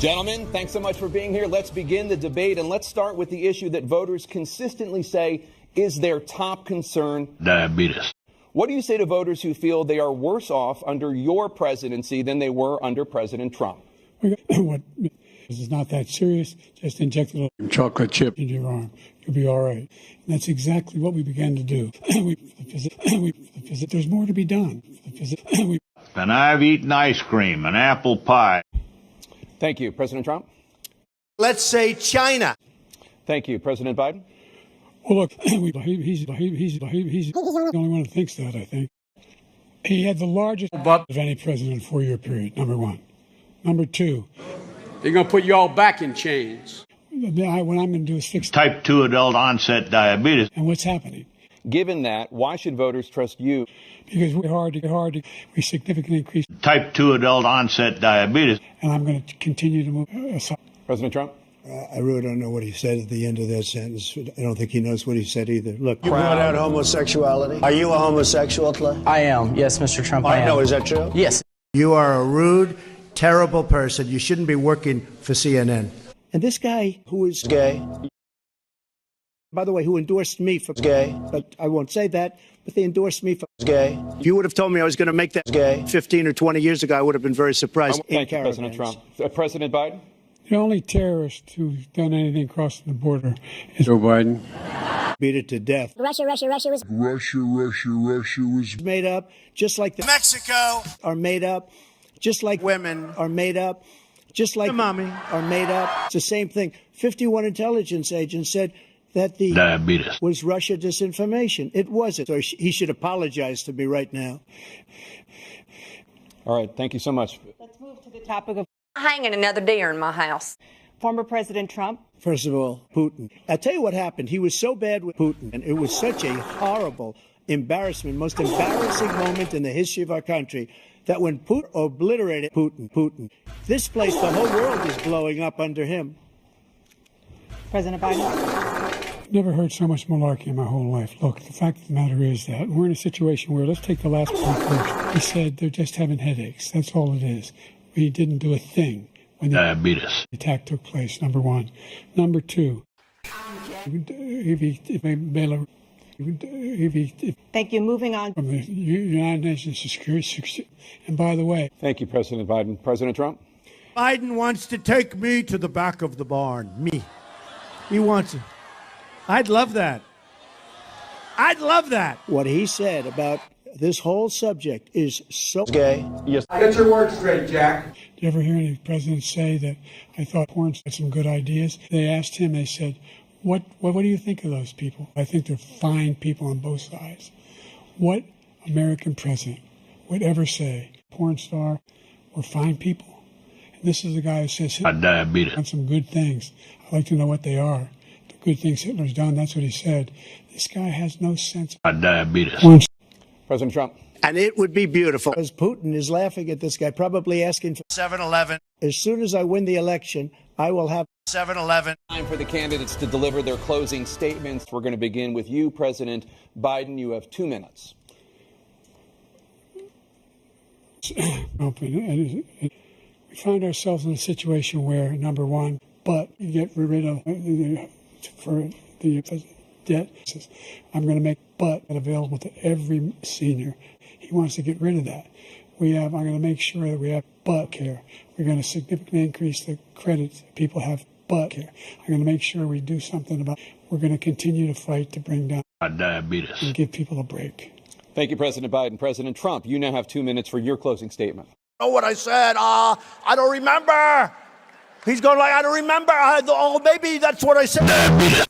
Gentlemen, thanks so much for being here. Let's begin the debate, and let's start with the issue that voters consistently say is their top concern: diabetes. What do you say to voters who feel they are worse off under your presidency than they were under President Trump? This is not that serious. Just inject a little chocolate chip into your arm. You'll be all right. And that's exactly what we began to do. There's more to be done. And I've eaten ice cream and apple pie. Thank you. President Trump? Let's say China. Thank you. President Biden? Well, look, he's the only one who thinks that, I think. He had the largest butt of any president in a 4-year period, number one. Number two, they're going to put you all back in chains. What I'm going to do is fix type 2 adult onset diabetes. And what's happening? Given that, why should voters trust you? Because we significantly increase type 2 adult onset diabetes. And I'm going to continue to move. President Trump? I really don't know what he said at the end of that sentence. I don't think he knows what he said either. Look, You brought out homosexuality. Are you a homosexual, Clay? I am. Yes, Mr. Trump, I am. No, is that true? Yes. you are a rude, terrible person. You shouldn't be working for CNN. And this guy who is gay, by the way, who endorsed me for gay, but I won't say that, but they endorsed me for gay. If you would have told me I was going to make that gay 15 or 20 years ago, I would have been very surprised. Thank you, President Trump. President Biden? The only terrorist who's done anything crossing the border is Joe Biden. Beat it to death. Russia was made up, just like the Mexico are made up, just like women are made up, just like the mommy are made up. It's the same thing. 51 intelligence agents said that the diabetes was Russia disinformation. It wasn't. So he should apologize to me right now. All right. Thank you so much. Let's move to the topic of hanging another deer in my house. Former President Trump. First of all, Putin. I'll tell you what happened. He was so bad with Putin, and it was such a horrible embarrassment, most embarrassing moment in the history of our country, that when Putin obliterated Putin, this place, the whole world is blowing up under him. President Biden. Never heard so much malarkey in my whole life. Look, the fact of the matter is that we're in a situation where, let's take the last point first. He said they're just having headaches. That's all it is. He didn't do a thing when diabetes the attack took place, number one. Number two, Thank you. Moving on. From the United Nations Security. And by the way. Thank you, President Biden. President Trump? Biden wants to take me to the back of the barn. Me. He wants it. I'd love that. I'd love that. What he said about this whole subject is so gay. Yes. Get your words straight, Jack. Do you ever hear any presidents say that I thought Porn had some good ideas? They asked him, they said, what do you think of those people? I think they're fine people on both sides. What American president would ever say, porn star, we're fine people? And this is the guy who says, diabetes done some good things. I'd like to know what they are. The good things Hitler's done, that's what he said. This guy has no sense of diabetes. President Trump. And it would be beautiful. Because Putin is laughing at this guy, probably asking for 7-Eleven. As soon as I win the election, I will have 7-Eleven. Time for the candidates to deliver their closing statements. We're going to begin with you, President Biden. You have 2 minutes. We find ourselves in a situation where, number one, you get rid of for the debt. I'm going to make available to every senior. He wants to get rid of that. I'm going to make sure that we have care. We're going to significantly increase the credit people have care. I'm going to make sure we do something about. We're going to continue to fight to bring down diabetes and give people a break. Thank you, President Biden. President Trump, you now have 2 minutes for your closing statement. Know what I said? I don't remember. He's going like, I don't remember. Maybe that's what I said. diabetes